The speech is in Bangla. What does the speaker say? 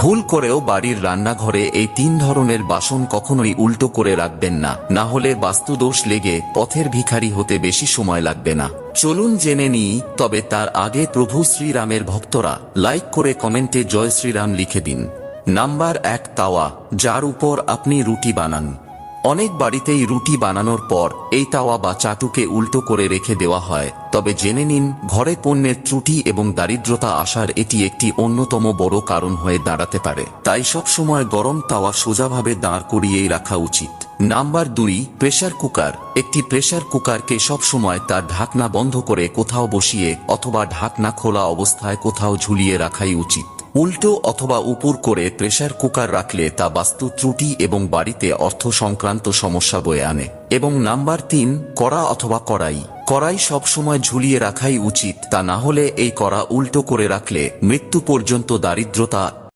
ভুল করেও বাড়ির রান্নাঘরে এই 3 ধরনের বাসন কখনোই উল্টো করে রাখবেন না, না হলে বাস্তুদোষ লেগে পথের ভিখারি হতে বেশি সময় লাগবে না। চলুন জেনে নিই, তবে তার আগে প্রভু শ্রীরামের ভক্তরা লাইক করে কমেন্টে জয় শ্রীরাম লিখে দিন। নাম্বার 1, তাওয়া, যার উপর আপনি রুটি বানান। অনেক বাড়িতেই রুটি বানানোর পর এই তাওয়া বা চাটুকে উল্টো করে রেখে দেওয়া হয়, তবে জেনে নিন ঘরে পণ্যের ত্রুটি এবং দারিদ্রতা আসার এটি একটি অন্যতম বড় কারণ হয়ে দাঁড়াতে পারে। তাই সব সময় গরম তাওয়া সোজাভাবে দাঁড় করিয়েই রাখা উচিত। Number 2, pressure cooker. একটি প্রেসার কুকারকে সব সময় তার ঢাকনা বন্ধ করে কোথাও বসিয়ে অথবা ঢাকনা খোলা অবস্থায় কোথাও ঝুলিয়ে রাখাই উচিত। উল্টো অথবা উপর করে প্রেসার কুকার রাখলে তা বাস্তু ত্রুটি এবং বাড়িতে অর্থ সংক্রান্ত সমস্যা বয়ে আনে। এবং নাম্বার 3, কড়া অথবা কড়াই। কড়াই সবসময় ঝুলিয়ে রাখাই উচিত, তা না হলে এই কড়া উল্টো করে রাখলে মৃত্যু পর্যন্ত দারিদ্রতা